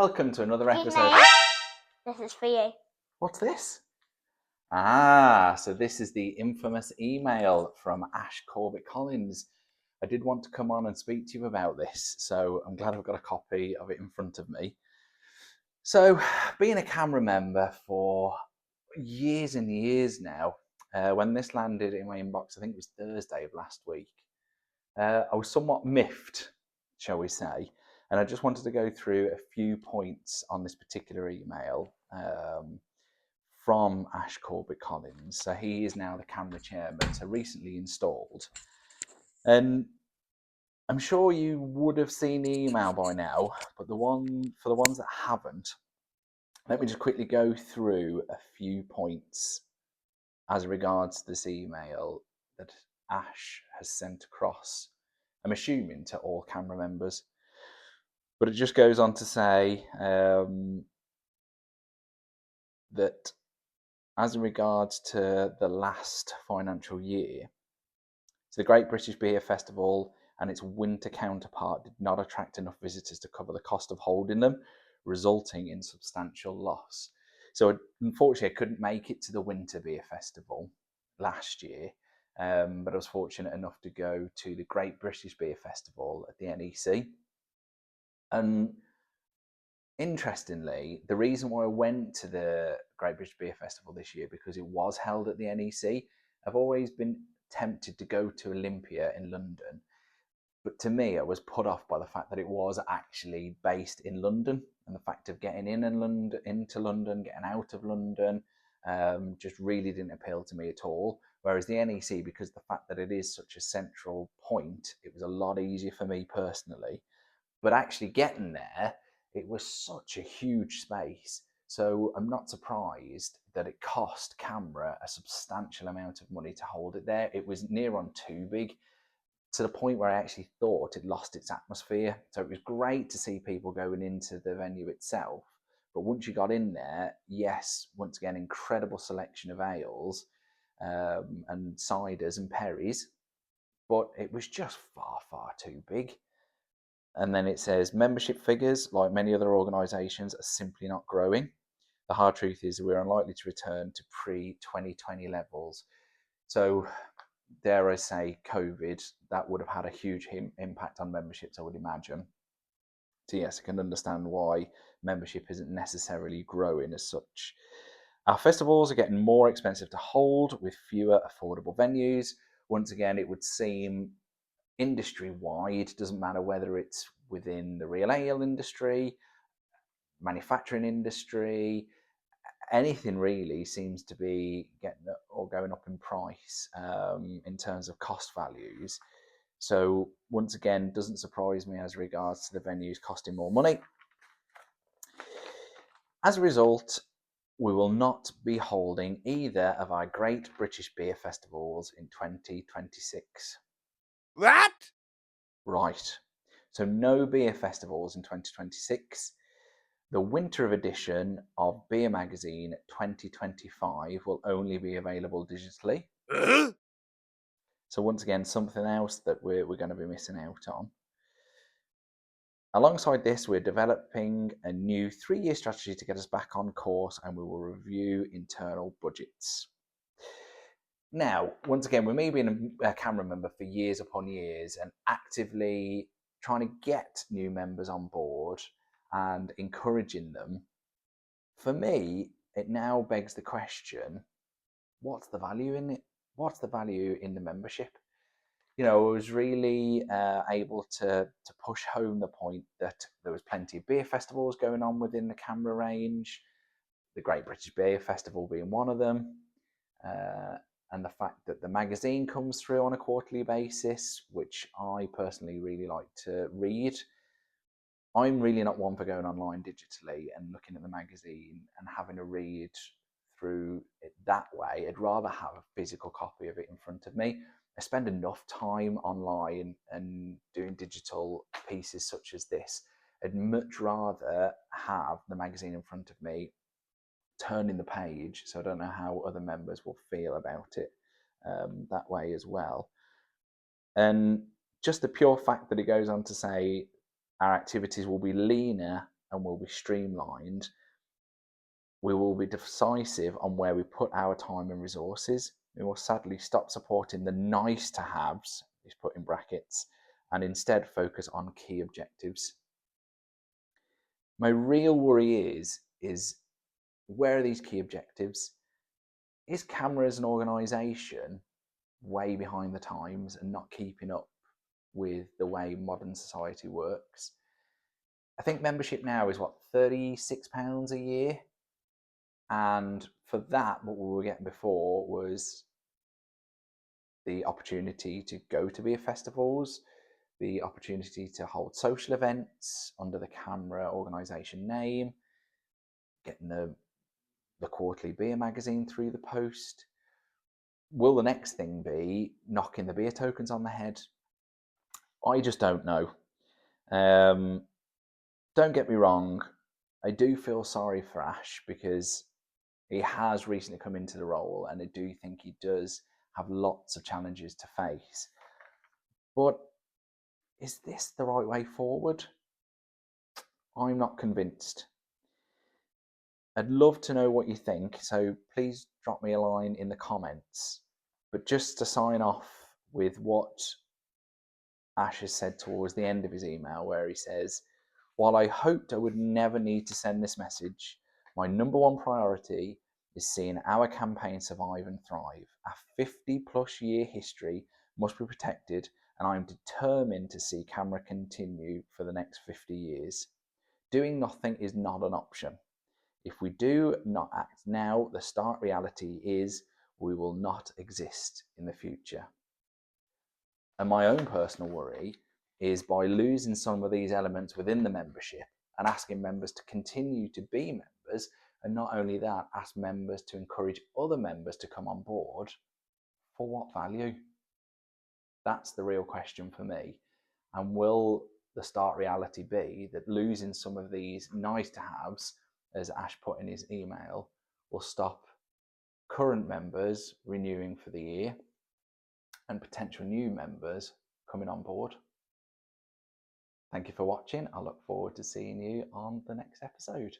welcome to another episode. This is for you. What's this? So this is the infamous email from Ash Corbett Collins. I did want to come on and speak to you about this, so I'm glad I've got a copy of it in front of me. So, being a camera member for years and years now, when this landed in my inbox, I think it was Thursday of last week, I was somewhat miffed, shall we say, and I just wanted to go through a few points on this particular email from Ash Corbett Collins. So he is now the camera chairman, so recently installed. And I'm sure you would have seen the email by now, but for the ones that haven't, let me just quickly go through a few points as regards this email that Ash has sent across, I'm assuming to all camera members. But it just goes on to say that as regards to the last financial year, so the Great British Beer Festival and its winter counterpart did not attract enough visitors to cover the cost of holding them, resulting in substantial loss. So unfortunately, I couldn't make it to the Winter Beer Festival last year, but I was fortunate enough to go to the Great British Beer Festival at the NEC. And interestingly, the reason why I went to the Great British Beer Festival this year, because it was held at the NEC. I've always been tempted to go to Olympia in London, but to me, I was put off by the fact that it was actually based in London, and the fact of getting into London, getting out of London, just really didn't appeal to me at all. Whereas the NEC, because of the fact that it is such a central point, it was a lot easier for me personally. But actually getting there, it was such a huge space. So I'm not surprised that it cost CAMRA a substantial amount of money to hold it there. It was near on too big, to the point where I actually thought it lost its atmosphere. So it was great to see people going into the venue itself. But once you got in there, yes, once again, incredible selection of ales and ciders and perries. But it was just far, far too big. And then it says membership figures, like many other organisations, are simply not growing. The hard truth is we're unlikely to return to pre-2020 levels. So, dare I say, COVID, that would have had a huge impact on memberships, I would imagine. So yes, I can understand why membership isn't necessarily growing as such. Our festivals are getting more expensive to hold with fewer affordable venues. Once again, it would seem industry-wide, doesn't matter whether it's within the real ale industry, manufacturing industry, anything really seems to be getting or going up in price in terms of cost values. So once again, doesn't surprise me as regards to the venues costing more money. As a result, we will not be holding either of our Great British Beer Festivals in 2026. What? Right. So no beer festivals in 2026. The winter edition of Beer Magazine 2025 will only be available digitally. So once again, something else that we're going to be missing out on. Alongside this, we're developing a new 3-year strategy to get us back on course, and we will review internal budgets. Now, once again, with me being a camera member for years upon years and actively trying to get new members on board and encouraging them, for me, it now begs the question, what's the value in it? What's the value in the membership? You know, I was really able to push home the point that there was plenty of beer festivals going on within the CAMRA range, the Great British Beer Festival being one of them, and the fact that the magazine comes through on a quarterly basis, which I personally really like to read. I'm really not one for going online digitally and looking at the magazine and having a read through it that way. I'd rather have a physical copy of it in front of me. I spend enough time online and doing digital pieces such as this. I'd much rather have the magazine in front of me, turning the page, so I don't know how other members will feel about it that way as well. And just the pure fact that it goes on to say our activities will be leaner and will be streamlined. We will be decisive on where we put our time and resources. We will sadly stop supporting the nice to haves, he's put in brackets, and instead focus on key objectives. My real worry is where are these key objectives? Is CAMRA as an organisation way behind the times and not keeping up with the way modern society works? I think membership now is what, £36 a year? And for that, what we were getting before was the opportunity to go to beer festivals, the opportunity to hold social events under the CAMRA organisation name, getting the quarterly beer magazine through the post. Will the next thing be knocking the beer tokens on the head? I just don't know. Don't get me wrong, I do feel sorry for Ash because he has recently come into the role, and I do think he does have lots of challenges to face. But is this the right way forward? I'm not convinced. I'd love to know what you think, so please drop me a line in the comments. But just to sign off with what Ash has said towards the end of his email, where he says, "While I hoped I would never need to send this message, my number one priority is seeing our campaign survive and thrive. Our 50+ year history must be protected, and I am determined to see CAMRA continue for the next 50 years. Doing nothing is not an option. If we do not act now, the stark reality is we will not exist in the future." And my own personal worry is by losing some of these elements within the membership and asking members to continue to be members, and not only that, ask members to encourage other members to come on board, for what value? That's the real question for me. And will the stark reality be that losing some of these nice to haves, as Ash put in his email, will stop current members renewing for the year and potential new members coming on board? Thank you for watching. I look forward to seeing you on the next episode.